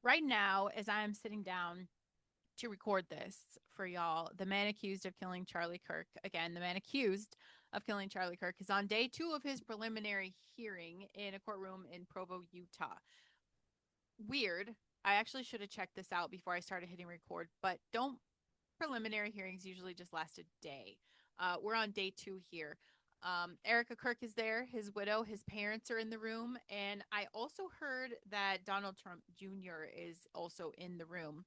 Right now, as I am sitting down to record this for y'all, the man accused of killing Charlie Kirk, again, the man accused of killing Charlie Kirk, is on day 2 of his preliminary hearing in a courtroom in Provo, Utah. Weird. I actually should have checked this out before I started hitting record, but don't preliminary hearings usually just last a day? We're on day 2 here. Erica Kirk is there, his widow, his parents are in the room, and I also heard that Donald Trump Jr. is also in the room.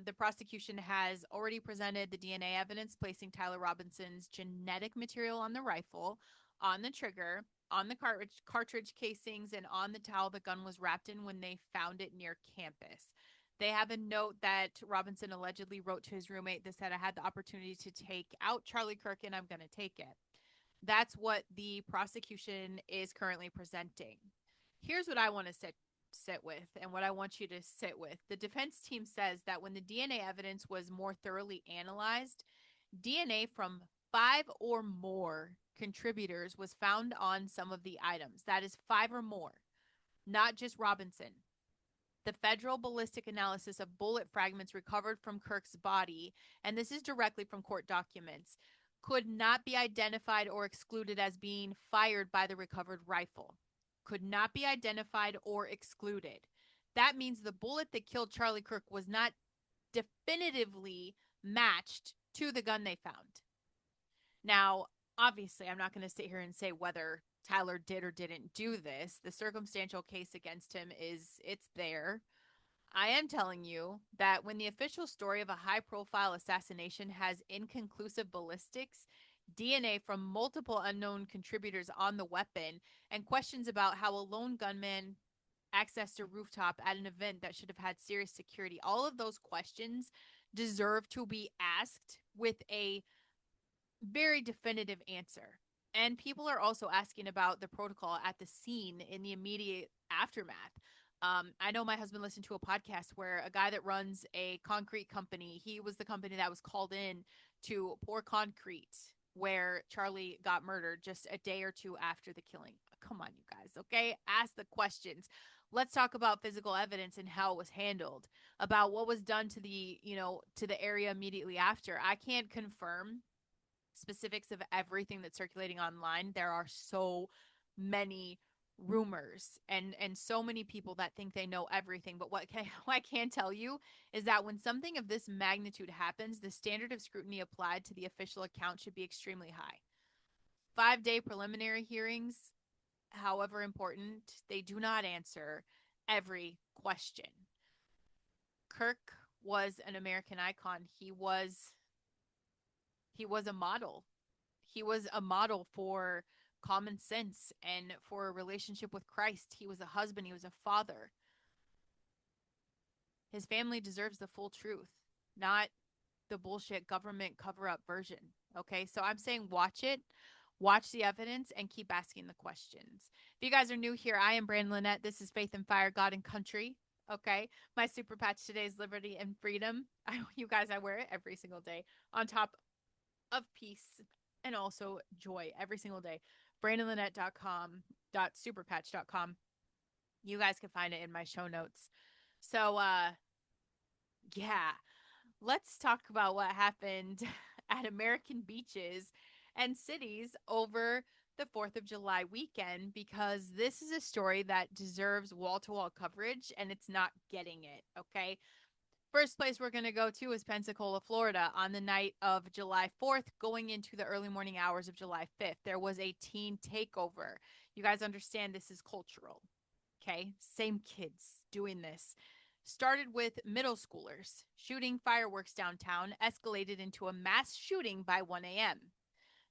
The prosecution has already presented the DNA evidence placing Tyler Robinson's genetic material on the rifle, on the trigger, on the cartridge casings, and on the towel the gun was wrapped in when they found it near campus. They have a note that Robinson allegedly wrote to his roommate that said, I had the opportunity to take out Charlie Kirk and I'm going to take it. That's what the prosecution is currently presenting. Here's what I want to sit with and what I want you to sit with. The defense team says that when the DNA evidence was more thoroughly analyzed, DNA from 5 or more contributors was found on some of the items. That is 5 or more, not just Robinson. The federal ballistic analysis of bullet fragments recovered from Kirk's body, and this is directly from court documents, could not be identified or excluded as being fired by the recovered rifle. Could not be identified or excluded. That means the bullet that killed Charlie Kirk was not definitively matched to the gun they found. Now, obviously, I'm not going to sit here and say whether Tyler did or didn't do this. The circumstantial case against him it's there. I am telling you that when the official story of a high profile assassination has inconclusive ballistics, DNA from multiple unknown contributors on the weapon, and questions about how a lone gunman accessed a rooftop at an event that should have had serious security, all of those questions deserve to be asked with a very definitive answer. And people are also asking about the protocol at the scene in the immediate aftermath. I know my husband listened to a podcast where a guy that runs a concrete company, he was the company that was called in to pour concrete where Charlie got murdered just a day or two after the killing. Come on, you guys, okay? Ask the questions. Let's talk about physical evidence and how it was handled, about what was done to to the area immediately after. I can't confirm specifics of everything that's circulating online. There are so many rumors and so many people that think they know everything, but what I can tell you is that when something of this magnitude happens, the standard of scrutiny applied to the official account should be extremely high. 5-day preliminary hearings, however important, they do not answer every question. Kirk was an American icon. He was a model. He was a model for common sense and for a relationship with Christ. He was a husband, he was a father. His family deserves the full truth, not the bullshit government cover up version. Okay, so I'm saying watch it, watch the evidence, and keep asking the questions. If you guys are new here, I am Brandon Lynette. This is Faith and Fire, God and Country. Okay, my super patch today is Liberty and Freedom. You guys, I wear it every single day on top of peace and also joy every single day. BrandonLynette.com, .superpatch.com. You guys can find it in my show notes. So, yeah, let's talk about what happened at American beaches and cities over the 4th of July weekend, because this is a story that deserves wall to wall coverage and it's not getting it. Okay. First place we're going to go to is Pensacola, Florida, on the night of July 4th, going into the early morning hours of July 5th. There was a teen takeover. You guys understand this is cultural. Okay. Same kids doing this. Started with middle schoolers shooting fireworks downtown, escalated into a mass shooting by 1 a.m.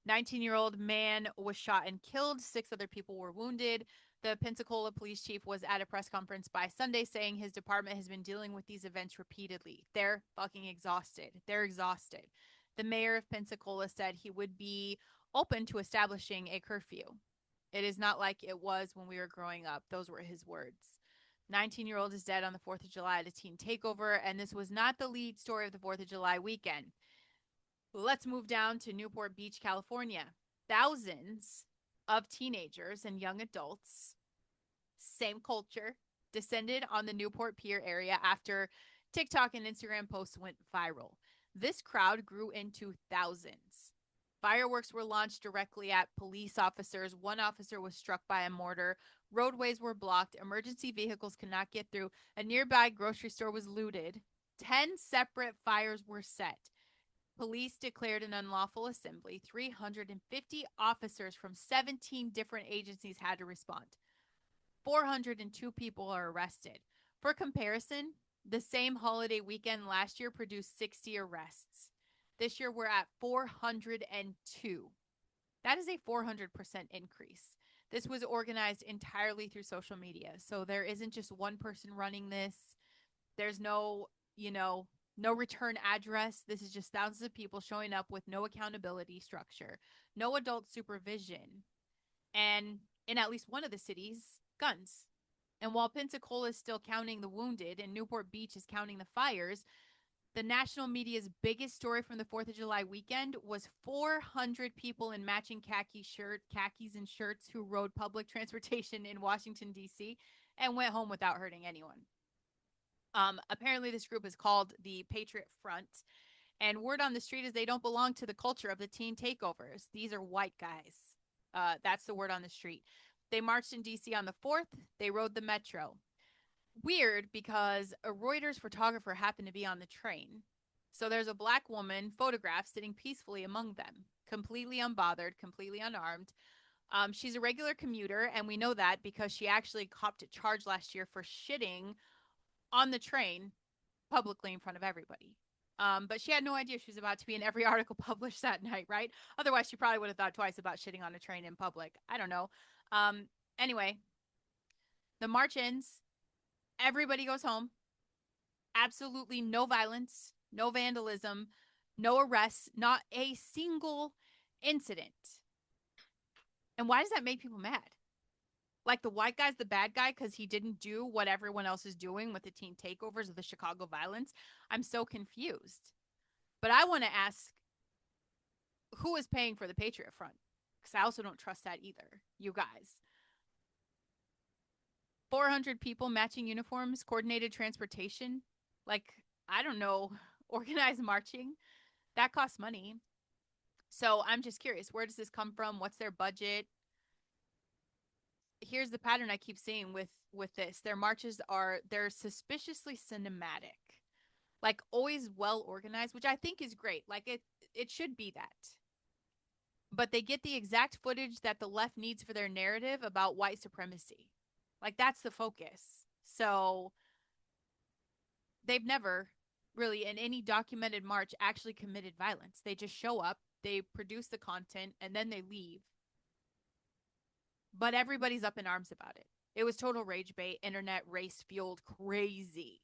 19-year-old man was shot and killed. 6 other people were wounded. The Pensacola police chief was at a press conference by Sunday saying his department has been dealing with these events repeatedly. They're fucking exhausted. They're exhausted. The mayor of Pensacola said he would be open to establishing a curfew. It is not like it was when we were growing up. Those were his words. 19-year-old is dead on the 4th of July at a teen takeover, and this was not the lead story of the 4th of July weekend. Let's move down to Newport Beach, California. Thousands of teenagers and young adults, same culture, descended on the Newport Pier area after TikTok and Instagram posts went viral. This crowd grew into thousands. Fireworks were launched directly at police officers. One officer was struck by a mortar. Roadways were blocked. Emergency vehicles could not get through. A nearby grocery store was looted. 10 separate fires were set. Police declared an unlawful assembly. 350 officers from 17 different agencies had to respond. 402 people are arrested. For comparison, the same holiday weekend last year produced 60 arrests. This year we're at 402. That is a 400% increase. This was organized entirely through social media. So there isn't just one person running this. There's no, no return address. This is just thousands of people showing up with no accountability structure, no adult supervision, and in at least one of the cities, guns. And while Pensacola is still counting the wounded and Newport Beach is counting the fires, the national media's biggest story from the 4th of July weekend was 400 people in matching khakis and shirts who rode public transportation in Washington, D.C. and went home without hurting anyone. Apparently, this group is called the Patriot Front, and word on the street is they don't belong to the culture of the teen takeovers. These are white guys. That's the word on the street. They marched in D.C. on the 4th. They rode the metro. Weird, because a Reuters photographer happened to be on the train. So there's a black woman photographed sitting peacefully among them, completely unbothered, completely unarmed. She's a regular commuter, and we know that because she actually copped a charge last year for shitting on the train publicly in front of everybody. But she had no idea she was about to be in every article published that night, right? Otherwise, she probably would have thought twice about shitting on a train in public. I don't know. Anyway, the march ends. Everybody goes home. Absolutely no violence, no vandalism, no arrests, not a single incident. And why does that make people mad? Like the white guy's the bad guy because he didn't do what everyone else is doing with the teen takeovers of the Chicago violence? I'm so confused. But I want to ask, who is paying for the Patriot Front? Because I also don't trust that either. You guys. 400 people, matching uniforms, coordinated transportation. Like, I don't know, organized marching. That costs money. So I'm just curious, where does this come from? What's their budget? Here's the pattern I keep seeing with this. Their marches they're suspiciously cinematic. Like always well organized, which I think is great. Like it should be that. But they get the exact footage that the left needs for their narrative about white supremacy. Like that's the focus. So they've never really in any documented march actually committed violence. They just show up, they produce the content, and then they leave. But everybody's up in arms about it. It was total rage bait, internet race fueled crazy.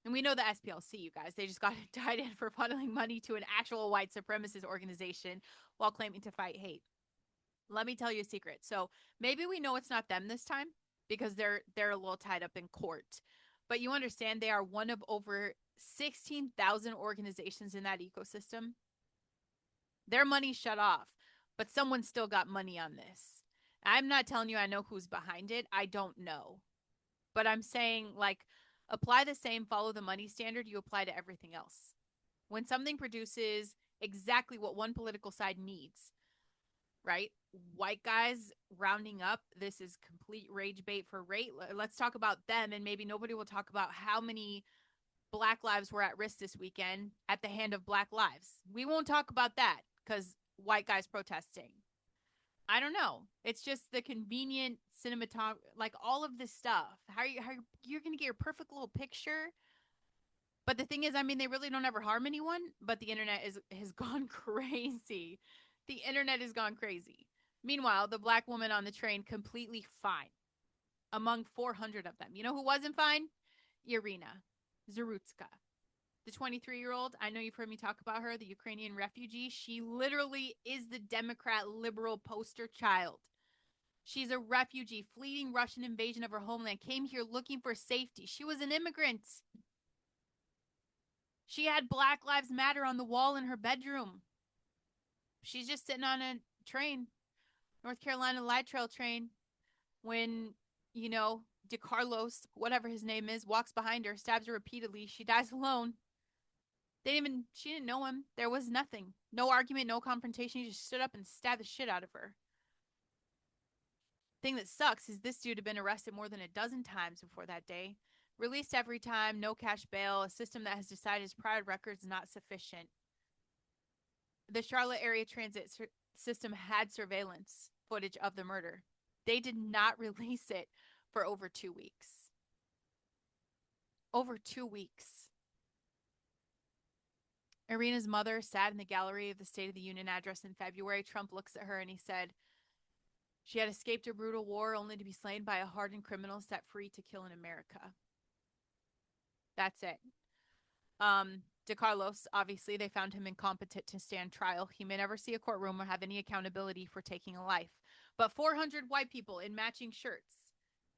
And we know the SPLC, you guys. They just got indicted for funneling money to an actual white supremacist organization while claiming to fight hate. Let me tell you a secret. So maybe we know it's not them this time because they're a little tied up in court. But you understand they are one of over 16,000 organizations in that ecosystem. Their money's shut off, but someone still got money on this. I'm not telling you I know who's behind it. I don't know. But I'm saying, like, apply the same follow the money standard you apply to everything else. When something produces exactly what one political side needs, right? White guys rounding up, this is complete rage bait for rate. Let's talk about them, and maybe nobody will talk about how many black lives were at risk this weekend at the hand of black lives. We won't talk about that because white guys protesting. I don't know. It's just the convenient cinematography, like all of this stuff. How you're going to get your perfect little picture. But the thing is, I mean, they really don't ever harm anyone, but the internet has gone crazy. The internet has gone crazy. Meanwhile, the black woman on the train completely fine among 400 of them. You know who wasn't fine? Iryna Zarutska. The 23-year-old, I know you've heard me talk about her, the Ukrainian refugee. She literally is the Democrat liberal poster child. She's a refugee fleeing Russian invasion of her homeland, came here looking for safety. She was an immigrant. She had Black Lives Matter on the wall in her bedroom. She's just sitting on a train, North Carolina light trail train, when, DeCarlos, whatever his name is, walks behind her, stabs her repeatedly. She dies alone. She didn't know him. There was nothing. No argument, no confrontation. He just stood up and stabbed the shit out of her. Thing that sucks is this dude had been arrested more than a dozen times before that day. Released every time, no cash bail, a system that has decided his prior record is not sufficient. The Charlotte area transit system had surveillance footage of the murder. They did not release it for over 2 weeks. Over 2 weeks. Iryna's mother sat in the gallery of the State of the Union address in February. Trump looks at her and he said, she had escaped a brutal war only to be slain by a hardened criminal set free to kill in America. That's it. DeCarlos, obviously, they found him incompetent to stand trial. He may never see a courtroom or have any accountability for taking a life. But 400 white people in matching shirts.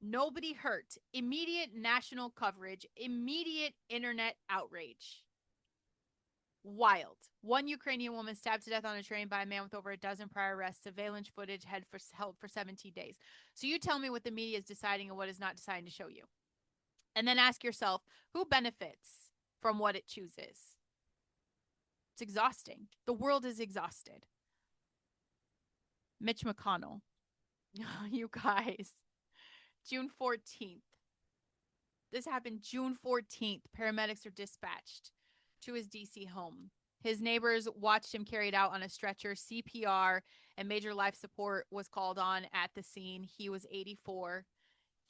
Nobody hurt. Immediate national coverage. Immediate internet outrage. Wild. One Ukrainian woman stabbed to death on a train by a man with over a dozen prior arrests. Surveillance footage held for 17 days. So you tell me what the media is deciding and what is not deciding to show you. And then ask yourself, who benefits from what it chooses? It's exhausting. The world is exhausted. Mitch McConnell. You guys. June 14th. This happened June 14th. Paramedics are dispatched to his DC home. His neighbors watched him carried out on a stretcher. CPR and major life support was called on at the scene. He was 84.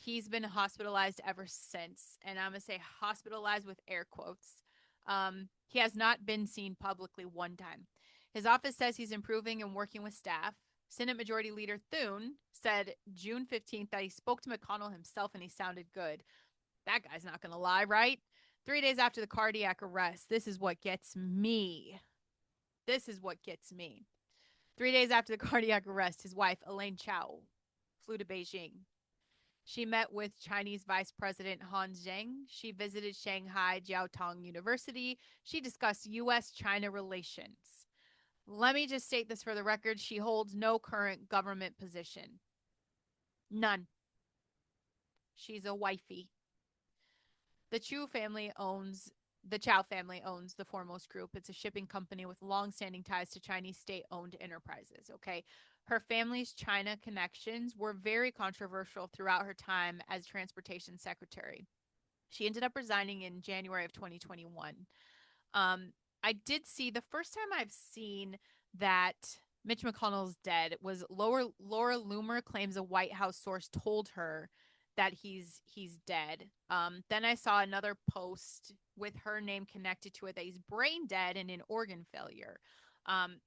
He's been hospitalized ever since. And I'm going to say hospitalized with air quotes. He has not been seen publicly one time. His office says he's improving and working with staff. Senate Majority Leader Thune said June 15th that he spoke to McConnell himself and he sounded good. That guy's not going to lie, right? 3 days after the cardiac arrest, this is what gets me. 3 days after the cardiac arrest, his wife, Elaine Chao, flew to Beijing. She met with Chinese Vice President Han Zheng. She visited Shanghai Jiaotong University. She discussed U.S.-China relations. Let me just state this for the record. She holds no current government position. None. She's a wifey. The Chao family owns the Foremost Group. It's a shipping company with long-standing ties to Chinese state-owned enterprises, okay? Her family's China connections were very controversial throughout her time as transportation secretary. She ended up resigning in January of 2021. I did see, the first time I've seen that Mitch McConnell's dead was Laura Loomer claims a White House source told her that he's dead. Then I saw another post with her name connected to it that he's brain dead and in organ failure.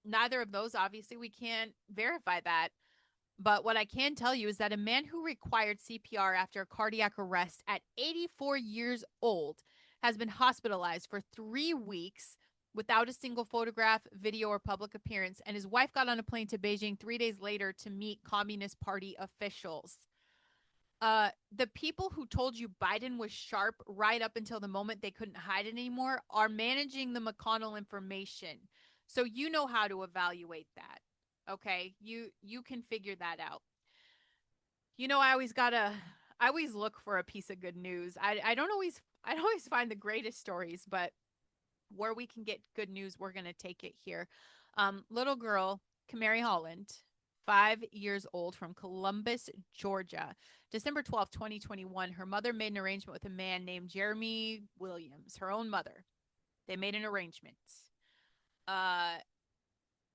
Neither of those, obviously, we can't verify that. But what I can tell you is that a man who required CPR after a cardiac arrest at 84 years old has been hospitalized for 3 weeks without a single photograph, video, or public appearance. And his wife got on a plane to Beijing 3 days later to meet Communist Party officials. The people who told you Biden was sharp right up until the moment they couldn't hide it anymore are managing the McConnell information. So you know how to evaluate that. Okay? You can figure that out. You know, I always look for a piece of good news. I don't always find the greatest stories, but where we can get good news, we're going to take it here. Little girl, Kamarie Holland, 5 years old, from Columbus, Georgia. December 12th, 2021, her mother made an arrangement with a man named Jeremy Williams, her own mother. They made an arrangement.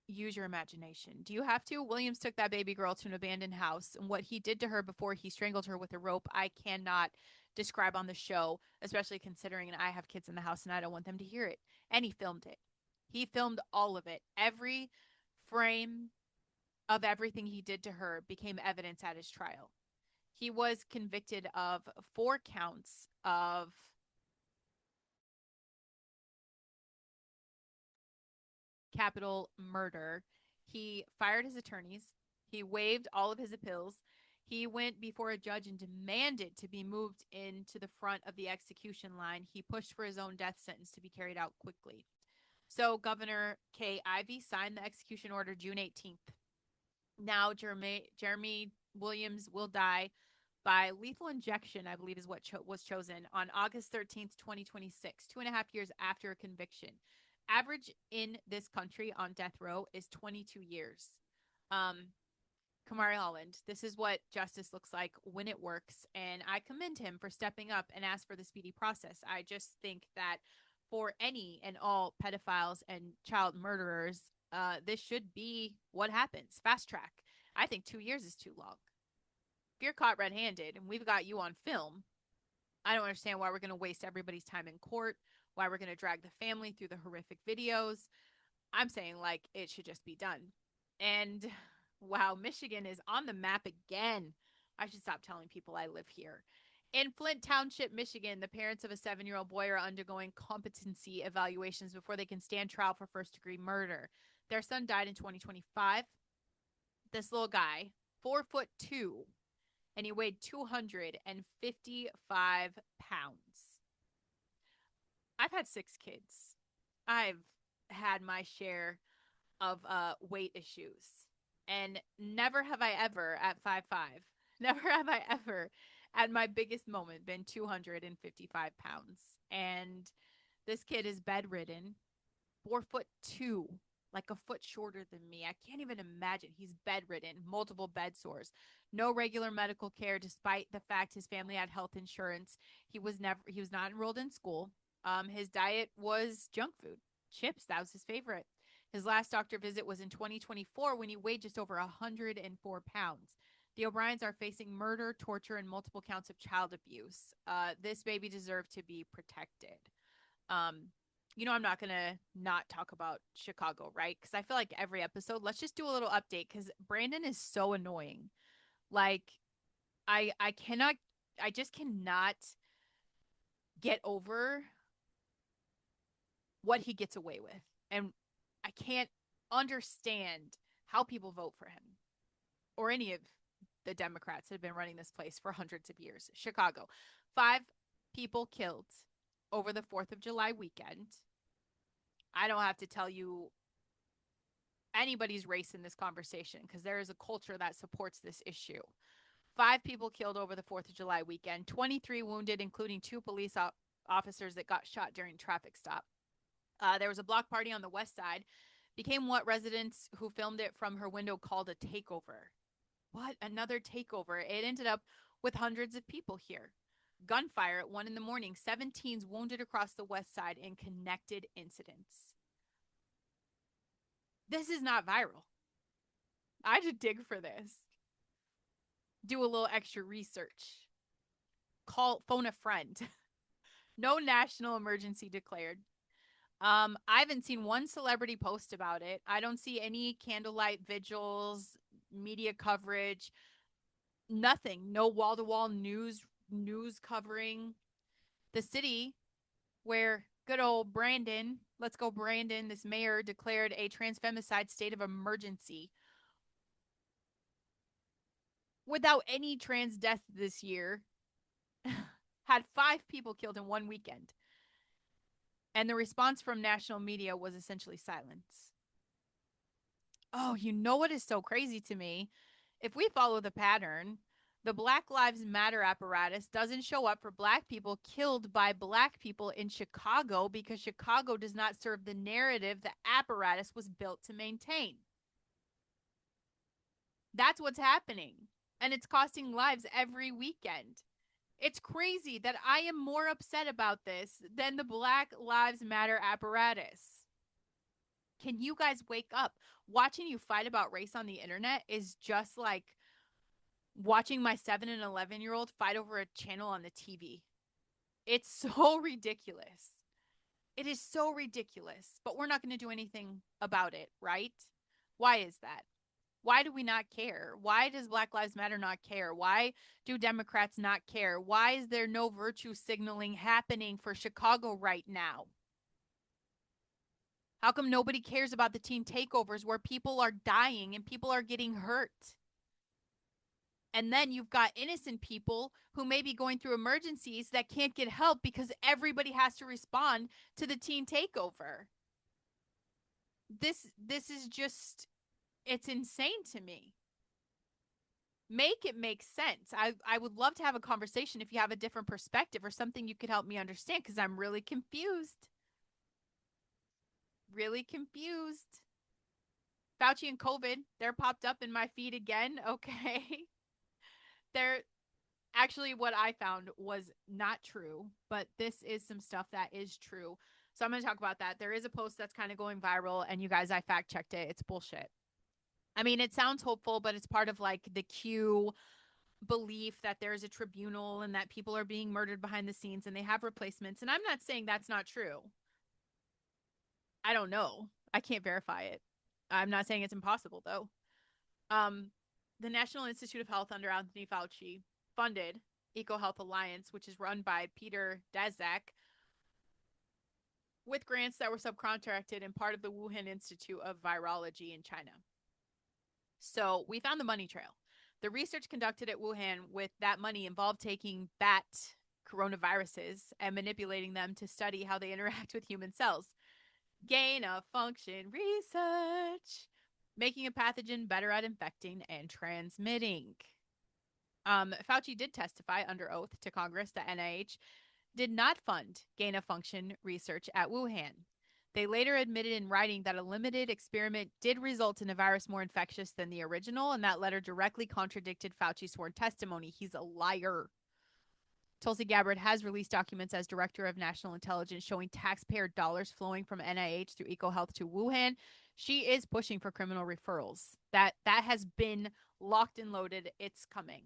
Use your imagination. Do you have to? Williams took that baby girl to an abandoned house, and what he did to her before he strangled her with a rope, I cannot describe on the show, especially considering I have kids in the house and I don't want them to hear it. And he filmed it. He filmed all of it. Every frame of everything he did to her became evidence at his trial. He was convicted of 4 counts of capital murder. He fired his attorneys. He waived all of his appeals. He went before a judge and demanded to be moved into the front of the execution line. He pushed for his own death sentence to be carried out quickly. So Governor Kay Ivey signed the execution order June 18th. Now Jeremy Williams will die by lethal injection, I believe is what was chosen on August 13th, 2026, 2.5 years after a conviction. Average in this country on death row is 22 years. Kamarie Holland, this is what justice looks like when it works, and I commend him for stepping up and ask for the speedy process. I just think that for any and all pedophiles and child murderers, this should be what happens. Fast track. I think 2 years is too long. If you're caught red-handed and we've got you on film, I don't understand why we're going to waste everybody's time in court, why we're going to drag the family through the horrific videos. I'm saying, like, it should just be done. And wow, Michigan is on the map again. I should stop telling people I live here. In Flint Township, Michigan, the parents of a 7-year-old boy are undergoing competency evaluations before they can stand trial for first-degree murder. Their son died in 2025. This little guy, 4'2", and he weighed 255 pounds. I've had 6 kids. I've had my share of weight issues. And never have I ever at 5'5", never have I ever at my biggest moment been 255 pounds. And this kid is bedridden, 4'2", like a foot shorter than me. I can't even imagine. He's bedridden, multiple bed sores, no regular medical care, despite the fact his family had health insurance. He was not enrolled in school. His diet was junk food, chips. That was his favorite. His last doctor visit was in 2024 when he weighed just over 104 pounds. The O'Briens are facing murder, torture, and multiple counts of child abuse. This baby deserved to be protected. I'm not going to not talk about Chicago, right? Because I feel like every episode, let's just do a little update because Brandon is so annoying. Like, I just cannot get over what he gets away with. And I can't understand how people vote for him or any of the Democrats that have been running this place for hundreds of years. Chicago, 5 people killed over the 4th of July weekend. I don't have to tell you anybody's race in this conversation because there is a culture that supports this issue. 5 people killed over the 4th of July weekend, 23 wounded, including 2 police officers that got shot during traffic stop. There was a block party on the west side, became what residents who filmed it from her window called a takeover. What? Another takeover. It ended up with hundreds of people here. Gunfire at 1 a.m. 7 teens wounded across the west side in connected incidents. This is not viral. I had to dig for this. Do a little extra research. Phone a friend. No national emergency declared. I haven't seen one celebrity post about it. I don't see any candlelight vigils, media coverage, nothing. No wall-to-wall news covering. The city where good old Brandon, let's go Brandon, this mayor declared a transfemicide state of emergency. Without any trans death this year, had 5 people killed in one weekend. And the response from national media was essentially silence. Oh, you know what is so crazy to me? If we follow the pattern, the Black Lives Matter apparatus doesn't show up for Black people killed by Black people in Chicago because Chicago does not serve the narrative the apparatus was built to maintain. That's what's happening. And it's costing lives every weekend. It's crazy that I am more upset about this than the Black Lives Matter apparatus. Can you guys wake up? Watching you fight about race on the internet is just like watching my 7 and 11-year-old fight over a channel on the TV. It's so ridiculous. It is so ridiculous. But we're not going to do anything about it, right? Why is that? Why do we not care? Why does Black Lives Matter not care? Why do Democrats not care? Why is there no virtue signaling happening for Chicago right now? How come nobody cares about the teen takeovers where people are dying and people are getting hurt? And then you've got innocent people who may be going through emergencies that can't get help because everybody has to respond to the teen takeover. This is just, it's insane to me. Make it make sense. I would love to have a conversation if you have a different perspective or something you could help me understand, because I'm really confused. Really confused. Fauci and COVID, they're popped up in my feed again. Okay. They're actually, what I found was not true, but this is some stuff that is true. So I'm going to talk about that. There is a post that's kind of going viral, and you guys, I fact checked it. It's bullshit. I mean, it sounds hopeful, but it's part of like the Q belief that there's a tribunal and that people are being murdered behind the scenes and they have replacements. And I'm not saying that's not true. I don't know. I can't verify it. I'm not saying it's impossible, though. Um, the National Institute of Health under Anthony Fauci funded EcoHealth Alliance, which is run by Peter Daszak, with grants that were subcontracted and part of the Wuhan Institute of Virology in China. So we found the money trail. The research conducted at Wuhan with that money involved taking bat coronaviruses and manipulating them to study how they interact with human cells. Gain of function research, making a pathogen better at infecting and transmitting. Fauci did testify under oath to Congress that NIH did not fund gain of function research at Wuhan. They later admitted in writing that a limited experiment did result in a virus more infectious than the original, and that letter directly contradicted Fauci's sworn testimony. He's a liar. Tulsi Gabbard has released documents as Director of National Intelligence showing taxpayer dollars flowing from NIH through EcoHealth to Wuhan. She is pushing for criminal referrals. That has been locked and loaded. It's coming.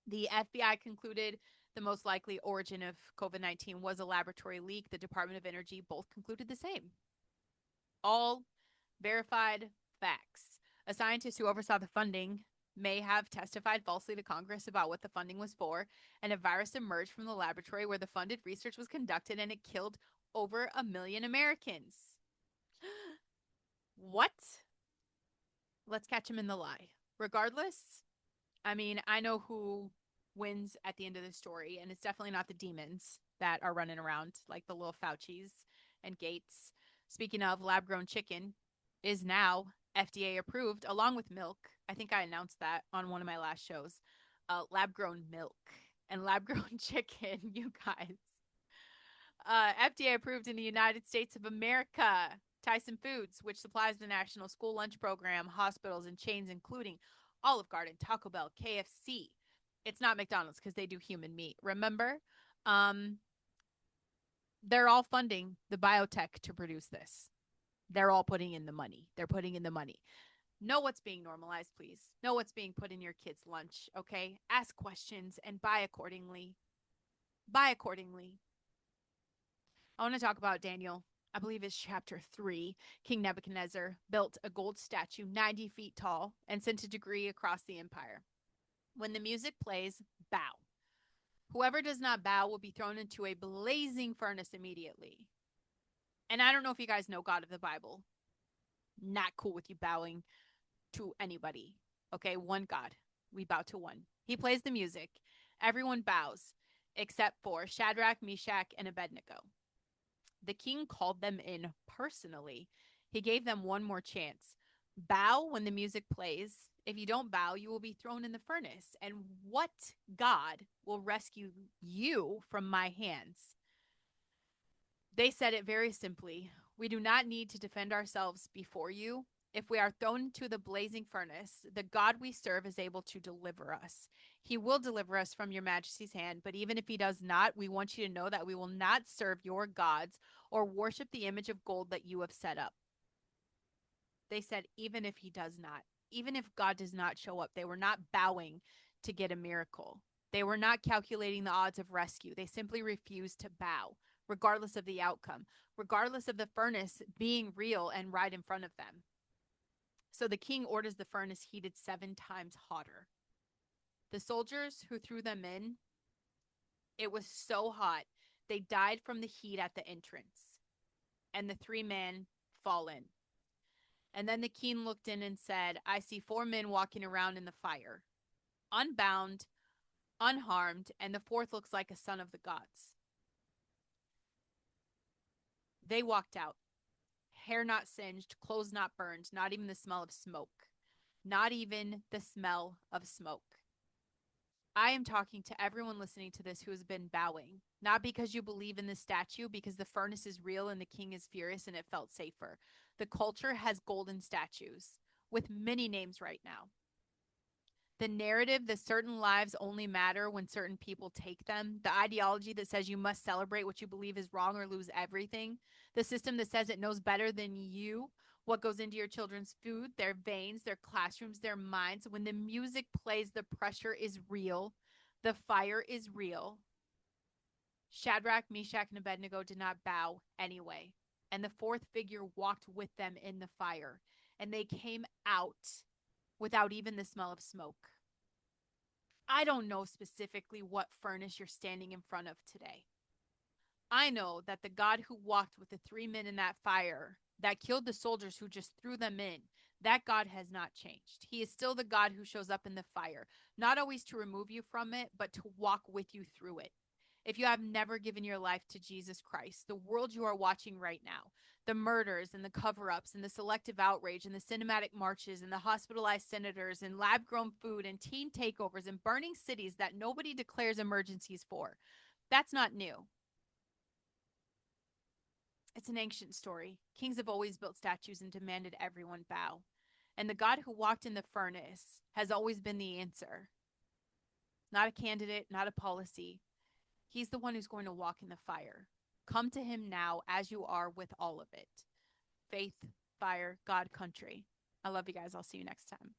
The FBI concluded the most likely origin of COVID-19 was a laboratory leak. The Department of Energy both concluded the same. All verified facts. A scientist who oversaw the funding may have testified falsely to Congress about what the funding was for, and a virus emerged from the laboratory where the funded research was conducted, and it killed over 1 million Americans. What? Let's catch him in the lie. Regardless, I mean, I know who wins at the end of the story, and it's definitely not the demons that are running around like the little Faucis and Gates. Speaking of, lab-grown chicken is now FDA approved along with milk. I think I announced that on one of my last shows. Lab-grown milk and lab-grown chicken, you guys. FDA approved in the United States of America. Tyson Foods, which supplies the National School Lunch Program, hospitals, and chains including Olive Garden, Taco Bell, KFC. It's not McDonald's because they do human meat. Remember? They're all funding the biotech to produce this. They're all putting in the money. They're putting in the money. Know what's being normalized, please. Know what's being put in your kids' lunch, okay? Ask questions and buy accordingly. Buy accordingly. I want to talk about Daniel. I believe it's chapter 3. King Nebuchadnezzar built a gold statue 90 feet tall and sent a decree across the empire. When the music plays, bow. Whoever does not bow will be thrown into a blazing furnace immediately. And I don't know if you guys know God of the Bible. Not cool with you bowing to anybody. Okay, one God. We bow to one. He plays the music. Everyone bows except for Shadrach, Meshach, and Abednego. The king called them in personally. He gave them one more chance. Bow when the music plays. If you don't bow, you will be thrown in the furnace. And what God will rescue you from my hands? They said it very simply. We do not need to defend ourselves before you. If we are thrown into the blazing furnace, the God we serve is able to deliver us. He will deliver us from your majesty's hand, but even if he does not, we want you to know that we will not serve your gods or worship the image of gold that you have set up. They said, even if he does not, even if God does not show up, they were not bowing to get a miracle. They were not calculating the odds of rescue. They simply refused to bow, regardless of the outcome, regardless of the furnace being real and right in front of them. So the king orders the furnace heated 7 times hotter. The soldiers who threw them in, it was so hot, they died from the heat at the entrance. And the 3 men fall in. And then the king looked in and said, I see 4 men walking around in the fire, unbound, unharmed, and the 4th looks like a son of the gods. They walked out. Hair not singed, clothes not burned, not even the smell of smoke. Not even the smell of smoke. I am talking to everyone listening to this who has been bowing, not because you believe in this statue, because the furnace is real and the king is furious and it felt safer. The culture has golden statues with many names right now. The narrative that certain lives only matter when certain people take them, the ideology that says you must celebrate what you believe is wrong or lose everything, the system that says it knows better than you what goes into your children's food, their veins, their classrooms, their minds. When the music plays, the pressure is real, the fire is real. Shadrach, Meshach, and Abednego did not bow anyway. And the fourth figure walked with them in the fire, and they came out without even the smell of smoke. I don't know specifically what furnace you're standing in front of today. I know that the God who walked with the 3 men in that fire that killed the soldiers who just threw them in, that God has not changed. He is still the God who shows up in the fire, not always to remove you from it, but to walk with you through it. If you have never given your life to Jesus Christ, the world you are watching right now, the murders and the cover ups and the selective outrage and the cinematic marches and the hospitalized senators and lab grown food and teen takeovers and burning cities that nobody declares emergencies for, that's not new. It's an ancient story. Kings have always built statues and demanded everyone bow. And the God who walked in the furnace has always been the answer. Not a candidate, not a policy. He's the one who's going to walk in the fire. Come to him now as you are with all of it. Faith, fire, God, country. I love you guys. I'll see you next time.